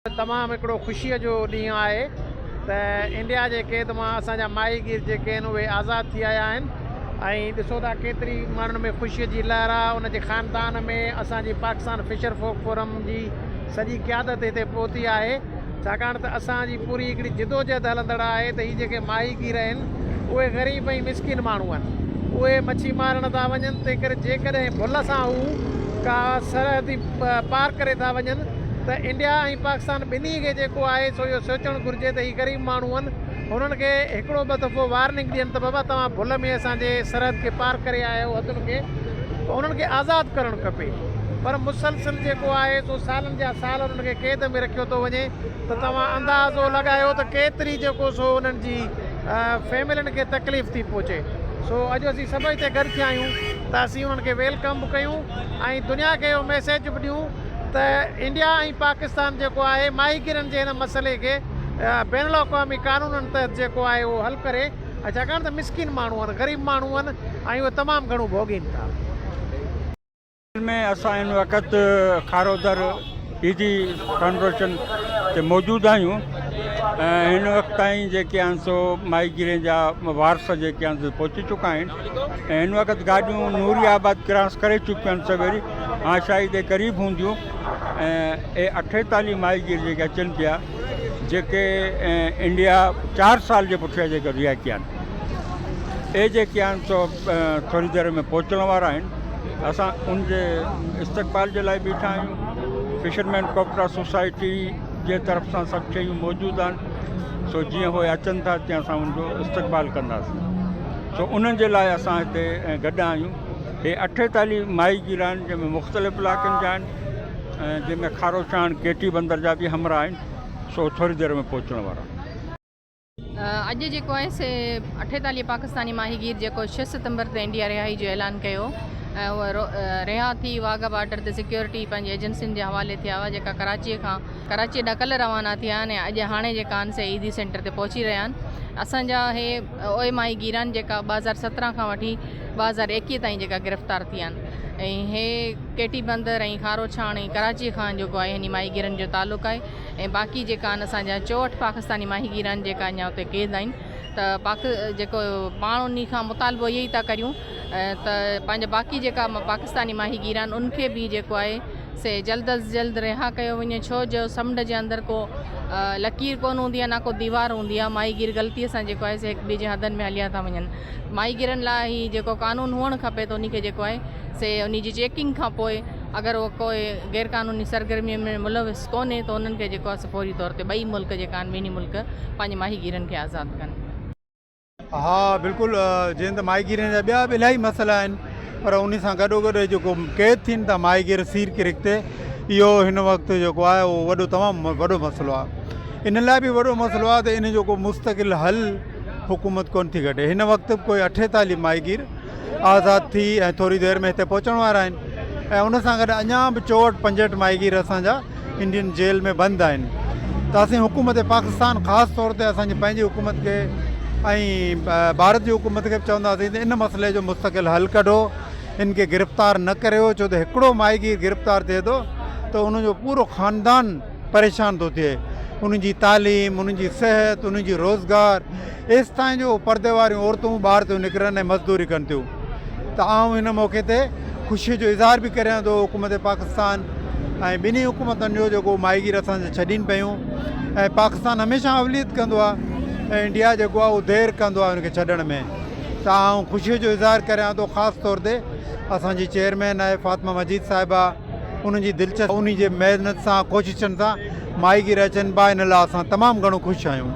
तमाम एकड़ो खुशी जो ॾींहुं आहे त इंडिया जे क़ैद मां असांजा माहीगीर जेके आहिनि उहे आज़ाद थी आया आहिनि ऐं ॾिसो था केतिरी माण्हुनि में ख़ुशीअ जी लहर आहे। उन जे ख़ानदान में असांजी पाकिस्तान फिशर फोक फोरम जी सॼी क़यादत हिते पहुती आहे, छाकाणि त असांजी पूरी हिकिड़ी जिदोजहद हलंदड़ आहे त हीअ जेके माहीगीर आहिनि उहे ग़रीब ऐं मिसकिन माण्हू आहिनि, उहे मच्छी मारण था वञनि। तंहिं करे जेकॾहिं भुल सां हू का सरहदी पार करे था वञनि त इंडिया ऐं पाकिस्तान ॿिन्ही खे जेको आहे सो इहो सोचणु घुरिजे त हीअ ग़रीब माण्हू आहिनि, हुननि खे हिकिड़ो ॿ दफ़ो वार्निंग ॾियनि त बाबा तव्हां भुल में असांजे सरहद खे पार करे आया आहियो हदुनि खे, त उन्हनि खे आज़ादु करणु खपे। पर मुसलसल जेको आहे सो सालनि जा साल उन्हनि खे क़ैद में रखियो थो वञे त तव्हां अंदाज़ो लॻायो त केतिरी जेको सो उन्हनि जी फैमिलियुनि खे तकलीफ़ थी पहुचे। सो अॼु असीं सभई हिते गॾु थिया आहियूं त असीं उन्हनि खे वेलकम बि कयूं ऐं दुनिया खे इहो मैसेज बि ॾियूं त इंडिया ऐं पाकिस्तान जेको आहे माहीगीरनि जे हिन मसइले खे बैन अवी कानूननि तहत जेको आहे उहो हल करे, छाकाणि त मिसकिन माण्हू आहिनि, ग़रीब माण्हू आहिनि ऐं उहे तमामु घणो भोॻीनि था। में असां हिन वक़्तु खारोदर ईदी कॉन्वर्शन ते मौजूदु आहियूं। हिन वक़्तु ताईं जेके आहिनि सो माहीगीरनि जा वारस जेके आहिनि पहुची चुका आहिनि ऐं हिन वक़्तु गाॾियूं नूरियाबाद क्रॉस करे चुकियूं आहिनि सवेरी, आशाई जे क़रीब हूंदियूं ऐं 48 माहीगीर जेके अचनि पिया जेके इंडिया 4 साल जे पुठियां जेके रिहा कया आहिनि, ए जेके आहिनि सो थोरी देरि में पहुचण वारा आहिनि। असां उनजे इस्तक़बाल जे लाइ बीठा आहियूं। फिशरमैन कोऑपरेटिव सोसाइटी जे तरफ़ सां सभु शयूं मौजूदु आहिनि, सो जीअं उहे अचनि था तीअं असां उनजो इस्तक़बाल कंदासीं। सो उन्हनि जे लाइ असां हिते गॾु आहियूं। हे 48 माहीगीर आहिनि जंहिंमें मुख़्तलिफ़ इलाइक़नि जा आहिनि, जंहिंमें खारोचान केटी बंदर जा बि हमरा आहिनि, सो थोरी देरि में पहुचण वारा। अॼु जेको आहे से 48 पाकिस्तानी माहीगीर जेको 6 सितंबर ते इंडिया रिहाई जो ऐलान कयो ऐं उहे रिहा थी वाघा बॉर्डर ते सिक्योरिटी पंहिंजी एजेंसियुनि जे हवाले थिया हुआ, जेका कराची ॾां कल्ह रवाना थिया आहिनि ऐं अॼु हाणे जेका आहिनि से ईदी सेंटर ते पहुची रहिया आहिनि। असांजा हे उहे माहीगीर आहिनि जेका 2017 खां वठी 2021 ताईं जेका गिरफ़्तार थिया आहिनि ऐं हे केटी बंदर ऐं खारोछाण ऐं कराची खां जेको आहे हिन माहीगीरनि जो तालुक़ु आहे ऐं बाक़ी जेका आहिनि असांजा 64 पाकिस्तानी माहीगीर आहिनि जेका अञा हुते क़ैद आहिनि। त जेको पाण उन खां मुतालबो इहो ई था करियूं त पंहिंजा बाक़ी जेका पाकिस्तानी माहीगीर आहिनि उनखे बि जेको आहे से जल्द अज़ जल्द रिहा कयो वञे, छो जो समुंड जे अंदरि को लकीर कोन हूंदी आहे, ना को दीवार हूंदी आहे। माहीगीर ग़लतीअ सां जेको आहे से हिक ॿिए जे हदनि में हलिया था वञनि। माहीगीरनि लाइ ही जेको कानून हुअणु खपे त उनखे जेको आहे से उन जी चेकिंग खां पोइ अगरि उहो कोई गैरक़ानूनी सरगर्मीअ में मुलविस कोन्हे त उन्हनि खे जेको आहे फौरी तौर ते ॿई मुल्क जेका आहिनि ॿिन्ही मुल्क पंहिंजे माहीगीरनि खे आज़ादु कनि। हाँ बिल्कुलु, जीअं त माहीगीरनि जा ॿिया बि इलाही मसइला आहिनि, पर उन सां गॾोगॾु जेको क़ैद थियनि था माहीगीर सीर किरिक ते, इहो हिन वक़्तु जेको आहे उहो तमामु वॾो मसइलो आहे। इन लाइ बि वॾो मसइलो आहे त इन जो को मुस्तक़िल हल हुकूमत कोन थी कढे। हिन वक़्तु कोई 48 माहीगीर आज़ादु थी ऐं थोरी देरि में हिते पहुचण वारा आहिनि ऐं उन सां गॾु अञा बि 64-65 माहीगीर असांजा इंडियन जेल में बंदि आहिनि। त असीं हुकूमत पाकिस्तान ख़ासि तौर ते असांजी पंहिंजी हुकूमत खे ऐं भारत जी हुकूमत खे बि चवंदासीं त इन मसइले जो मुस्तक़िल हल कढो, इन खे गिरफ़्तार न करियो, छो त हिकिड़ो माहीगीर गिरफ़्तार थिए थो त उनजो पूरो ख़ानदान परेशान थो थिए। उनजी तालीम, उनजी सिहत, उनजी रोज़गार, एसि ताईं जो परदे वारियूं औरतूं ॿाहिरि थियूं निकिरनि ऐं मज़दूरी कनि थियूं। त आउं हिन मौक़े ते ख़ुशीअ जो इज़हार बि करियां थो हुकूमत पाकिस्तान ऐं ॿिन्ही हुकूमतुनि जो जेको माहीगीर असांजे छॾीनि पियूं ऐं पाकिस्तान हमेशह अवलियत कंदो आहे ऐं इंडिया जेको आहे उहो देरि कंदो आहे उनखे छॾण में। त आउं ख़ुशीअ जो इज़हार करियां थो ख़ासि तौर ते असांजी चेयरमैन आहे फ़ातिमा मजीद साहिबा, उनजी दिलचस्पी, उन जे महिनत सां कोशिशनि सां माहीगीर अचनि पिया, इन लाइ असां तमामु घणो ख़ुशि आहियूं।